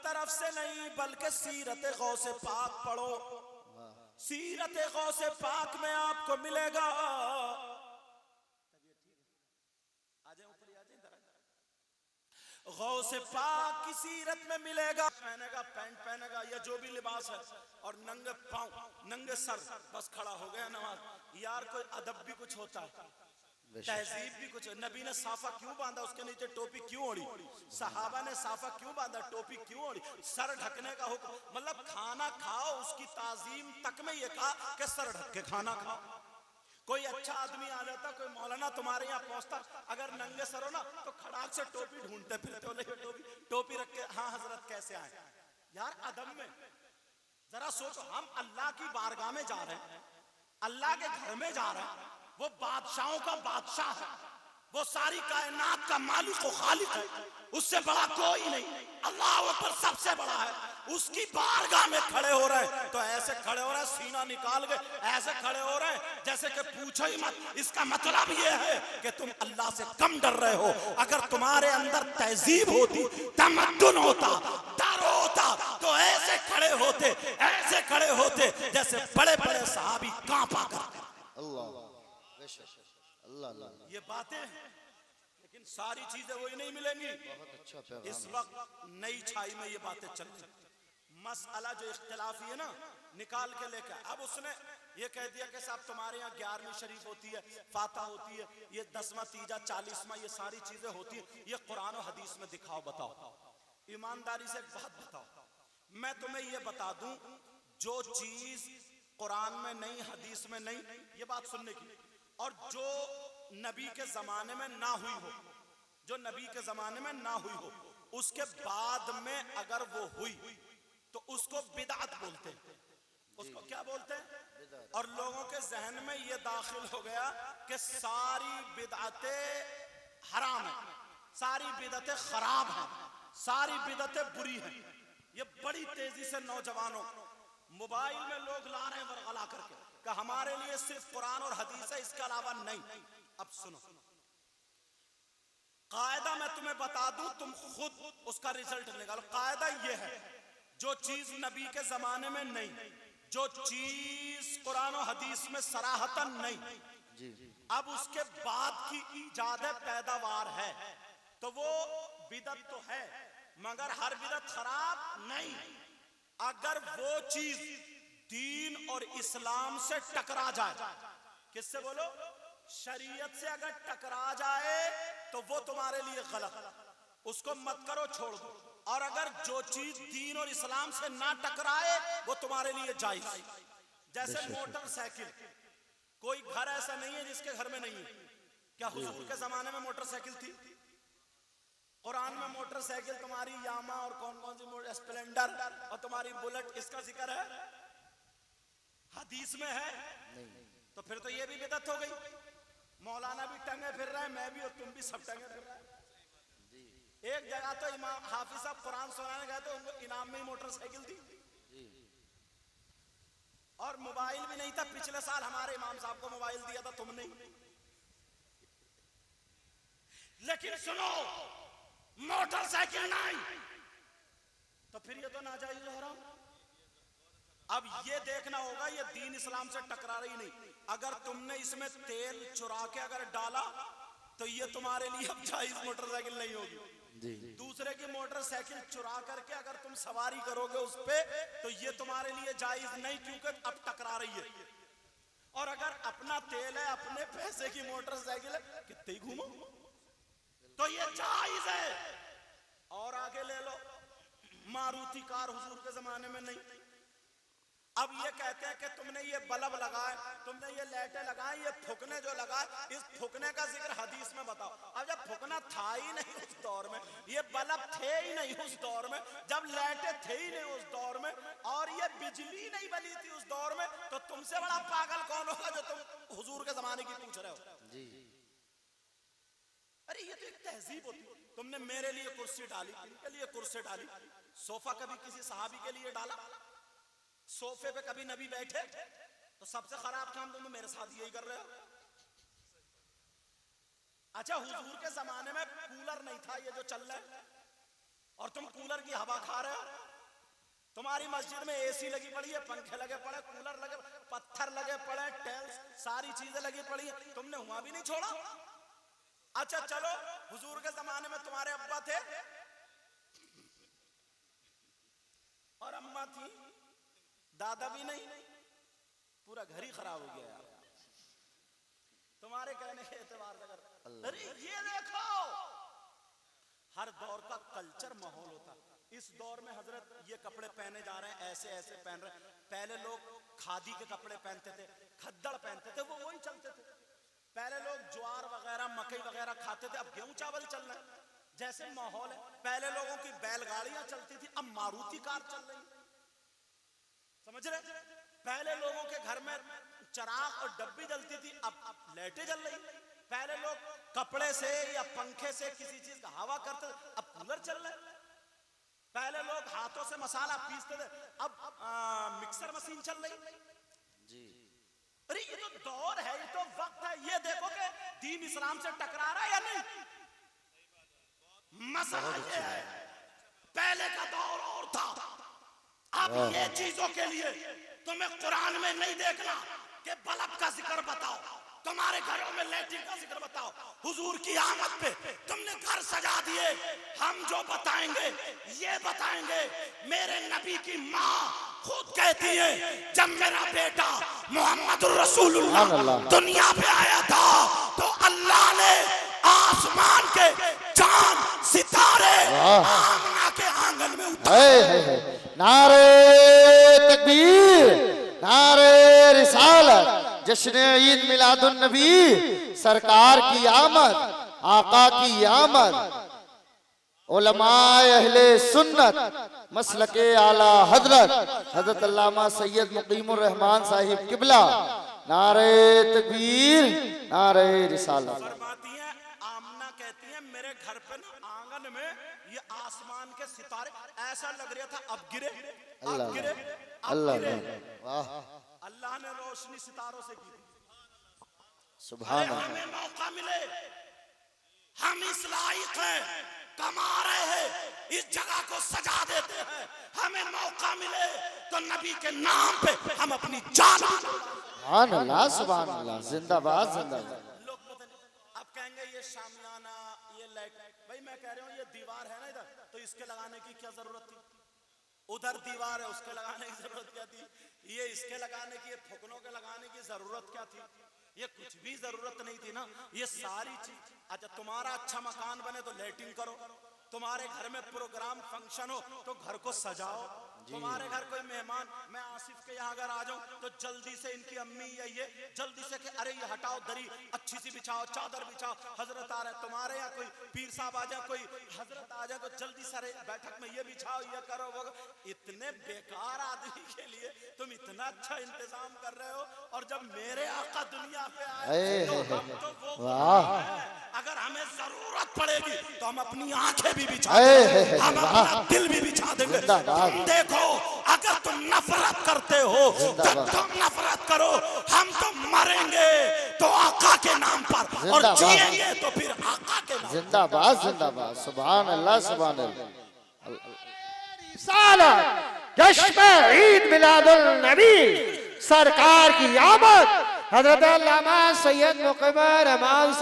तरफ से नहीं बल्कि सीरत गौसे पाक पढ़ो। सीरत गौसे पाक में आपको मिलेगा। गौसे पाक की सीरत में मिलेगा, पहनेगा पैंट पहनेगा या जो भी लिबास है और नंगे पांव नंगे सर बस खड़ा हो गया नमाज। यार कोई अदब भी कुछ होता है, तहजीब भी कुछ। नबी ने साफा क्यों बांधा, उसके नीचे टोपी क्यों ओढ़ी? सहाबा ने साफा क्यों बांधा, टोपी क्यों ओढ़ी? सर ढकने का हुक्म, मतलब खाना खाओ उसकी ताजीम तक में ये कहा कि सर ढक के खाना खाओ। कोई अच्छा आदमी आ जाता, कोई मौलाना तुम्हारे यहाँ पहुंचता, अगर नंगे सर हो ना तो खड़ाक से टोपी ढूंढते फिरते हो, लेकिन टोपी रख के हाँ हजरत कैसे आए। यार अदब में जरा सोचो, हम अल्लाह की बारगाह में जा रहे हैं, अल्लाह के घर में जा रहे हैं, वो बादशाहों का बादशाह है, वो सारी कायनात का मालिक व खालिक है, उससे बड़ा कोई नहीं, अल्लाह ऊपर सबसे बड़ा है। उसकी बारगाह में खड़े हो रहे हैं तो ऐसे खड़े हो रहे हैं, सीना निकाल के ऐसे खड़े हो रहे हैं जैसे कि पूछो ही मत। इसका मतलब ये है कि तुम अल्लाह से कम डर रहे हो। अगर तुम्हारे अंदर तहजीब होती, तमद्दुन होता, डर होता तो ऐसे खड़े होते, ऐसे खड़े होते जैसे बड़े बड़े सहाबी कांपा करते। अल्लाह अल्लाह। ये बातें हैं, लेकिन सारी चीजें वही नहीं मिलेंगी। बहुत अच्छा पैगाम। इस वक्त नई छाई में ये बातें चल रही, मसला जो इख्तिलाफी है ना निकाल के लेकर। अब उसने ये कह दिया कि साहब तुम्हारे यहाँ 11वीं शरीफ होती है, फाता होती है, ये 10वां तीजा 40वां ये सारी चीजें होती है, ये कुरान और हदीस में दिखाओ, बताओ। ईमानदारी से एक बात बताओ, मैं तुम्हें ये बता दूं, जो चीज कुरान में नहीं हदीस में नहीं, ये बात सुनने की, और जो नबी के जमाने में ना हुई हो, जो नबी के जमाने में ना हुई हो, उसके बाद में अगर वो हुई तो उसको बिदअत बोलते हैं। उसको क्या बोलते हैं? और लोगों के जहन में ये दाखिल हो गया कि सारी बिदअतें हराम है, सारी बिदअतें खराब हैं, सारी बिदअतें बुरी हैं। ये बड़ी तेजी से नौजवानों मोबाइल में लोग ला रहे हैं वरगला करके कि हमारे लिए सिर्फ कुरान और हदीस है, इसके अलावा नहीं। अब सुनो, कायदा मैं तुम्हें बता दूं, तुम खुद उसका रिजल्ट निकालो। कायदा ये है, जो चीज नबी के जमाने में नहीं, जो चीज कुरान और हदीस में सराहतन नहीं, अब उसके बाद की ईजाद पैदावार है तो वो बिदअत तो है, मगर हर बिदअत खराब नहीं। अगर वो चीज दीन और इस्लाम से टकरा जाए, किससे बोलो? शरीयत से अगर टकरा जाए तो वो तुम्हारे लिए गलत, उसको मत करो, छोड़ दो। और अगर जो चीज दीन और इस्लाम से ना टकराए वो तुम्हारे लिए जायज। जैसे मोटरसाइकिल, कोई घर ऐसा नहीं है जिसके घर में नहीं है। क्या हुजूर के जमाने में मोटरसाइकिल थी? कुरान में मोटरसाइकिल तुम्हारी यामा और कौन कौन सी स्प्लेंडर और तुम्हारी बुलेट, इसका जिक्र है? हदीस में है नहीं। तो फिर तो ये भी बिदअत हो गई। मौलाना भी टंगे फिर रहे हैं, मैं भी और तुम भी सब टंगे फिर रहे हैं। एक जगह तो इमाम हाफिज साहब कुरान सुनाने गए तो उनको इनाम में ही मोटरसाइकिल थी और मोबाइल भी नहीं था। पिछले साल हमारे इमाम साहब को मोबाइल दिया था, तुम नहीं। लेकिन सुनो, मोटरसाइकिल नहीं तो फिर ये तो नाजायज हो रहा। अब ये देखना होगा, ये दीन इस्लाम से टकरा रही नहीं। अगर तुमने इसमें तेल चुरा के अगर डाला तो ये तुम्हारे लिए अब जायज मोटरसाइकिल नहीं होगी। दूसरे की मोटरसाइकिल चुरा करके अगर तुम सवारी करोगे उस पे तो ये तुम्हारे लिए जायज नहीं, क्योंकि अब टकरा रही है। और अगर अपना तेल है, अपने पैसे की मोटरसाइकिल है, कितने ही घूमो तो ये जायज है। और आगे ले लो, मारुति कार हुजूर के जमाने में नहीं। अब ये कहते हैं कि तुमने ये बल्ब लगाए, तुमने ये लाइटें लगाई, ये फुकने जो लगाए, इस फुकने का जिक्र हदीस में बताओ। अब जब फुकना था ही नहीं उस दौर में, ये बल्ब थे ही नहीं उस दौर में, जब लाइटें थे ही नहीं उस दौर में, और ये बिजली नहीं बनी थी उस दौर में, तो तुमसे बड़ा पागल कौन होगा जो तुम हुजूर के जमाने की पूछ रहे हो? जी। अरे ये तो एक तहजीब होती है। तुमने मेरे लिए कुर्सी डाली, इनके लिए कुर्सी डाली, सोफा कभी किसी सहाबी के लिए डाला? सोफे पे कभी नबी बैठे? तो सबसे खराब काम तुम मेरे साथ यही कर रहे हो। अच्छा, हुजूर के जमाने में कूलर नहीं था, ये जो चल रहा है, और तुम कूलर की हवा खा रहे हो। तुम्हारी मस्जिद में एसी लगी पड़ी है, पंखे लगे पड़े, कूलर लगे, पत्थर लगे पड़े, टाइल्स, सारी चीजें लगी पड़ी है, तुमने वहां भी नहीं छोड़ा। अच्छा चलो, हुजूर के जमाने में तुम्हारे अब्बा थे और अम्मा थी, दादा भी नहीं, पूरा घर ही खराब हो गया यार तुम्हारे कहने के एतबार से। अरे ये देखो, हर दौर का कल्चर माहौल होता है। इस दौर में हजरत ये कपड़े पहने जा रहे हैं, ऐसे ऐसे पहन रहे हैं। पहले लोग खादी के कपड़े पहनते थे, खद्दड़ पहनते थे, वो वही चलते थे। पहले लोग ज्वार वगैरह मकई वगैरह खाते थे, अब गेहूं चावल चल रहे हैं। जैसे माहौल है, पहले लोगों की बैलगाड़ियां चलती थी, अब मारुति कार चल रही, समझ रहे। पहले लोगों के घर में चराग और डब्बी जलती थी, अब लाइटें जल रही। पहले लोग कपड़े से या पंखे से किसी चीज का हवा करते थे, अब कूलर चल रहे। पहले लोग हाथों से मसाला पीसते थे, अब मिक्सर मशीन चल रही जी। अरे ये तो दौर है, ये तो वक्त है। ये देखो कि दीन इस्लाम से टकरा रहा है या नहीं। मसला ये है, पहले का दौर और था। अब ये चीजों के लिए तुम्हें कुरान में नहीं देखना कि बल्ब का जिक्र बताओ, तुम्हारे घरों में लैट्रिन का जिक्र बताओ। हुजूर की आमद पे तुमने घर सजा दिए। हम जो बताएंगे ये बताएंगे। मेरे नबी की माँ खुद कहती है, जब मेरा बेटा मोहम्मद रसूलुल्लाह दुनिया पे आया था तो अल्लाह ने आसमान के चांद सितारे आमना के आंगन में उतारे। नारे तकबीर, नारे रिसालत, जश्न ईद मिलादुन नबी, सरकार की आमद, आका की आमद, उलमाए अहले सुन्नत, मसलके आला हजरत हजरत अल्लामा सैयद मुकीमुर रहमान साहिब किबला। नारे तकबीर, नारे रिसालत। फरमाती हैं, आमना कहती हैं, मेरे घर पे ना आंगन में ये आसमान के सितारे ऐसा लग रहा था, अब गिरे, अब गिरे, अब गिरे। वाह, अल्लाह ने रोशनी सितारों से की। सुभान अल्लाह। हमें मौका मिले, हम इस लायक हैं, कमा रहे हैं, इस जगह को सजा देते हैं। हमें मौका मिले तो नबी के नाम पे हम अपनी जान। सुभान अल्लाह, सुभान अल्लाह, जिंदाबाद जिंदाबाद। लोग पता नहीं, अब कहेंगे ये शामियाना, ये लाइट। भाई मैं कह रहा हूँ, ये दीवार है ना इधर, तो इसके लगाने की क्या जरूरत थी? उधर दीवार है, उसके लगाने की जरूरत क्या थी? ये इसके लगाने की, ये फुकनों के लगाने की जरूरत क्या थी? ये कुछ भी जरूरत नहीं थी ना। ये सारी चीज, अच्छा तुम्हारा अच्छा मकान बने तो लाइटिंग करो, तुम्हारे घर में प्रोग्राम फंक्शन हो तो घर को सजाओ। तुम्हारे घर कोई मेहमान, मैं आसिफ के यहाँ अगर आ जाऊं तो जल्दी से इनकी अम्मी या ये जल्दी से कि अरे ये हटाओ, दरी अच्छी सी बिछाओ, चादर बिछाओ, हजरत आ रहे। तुम्हारे यहाँ कोई पीर साहब आ जाए, कोई हजरत आ जाए तो जल्दी से बैठक में ये बिछाओ, ये करो, वो। इतने बेकार आदमी के लिए तुम इतना अच्छा इंतजाम कर रहे हो, और जब मेरे आका दुनिया पे आए तो हम तो वो, अगर हमें जरूरत पड़ेगी तो हम अपनी आंखें भी बिछा देंगे, हम अपना दिल भी बिछा देंगे। तुम देखो, अगर तुम नफरत करते हो तो तुम नफरत करो, हम तो मरेंगे तो आका के नाम पर और जिएंगे तो फिर आका के नाम। जिंदाबाद जिंदाबाद, सुभान अल्लाह, सुभान अल्लाह। जश्न ईद मिलादुल नबी, सरकार की आमद, हजरत अल्लामा सैयद मुकीमुर रहमान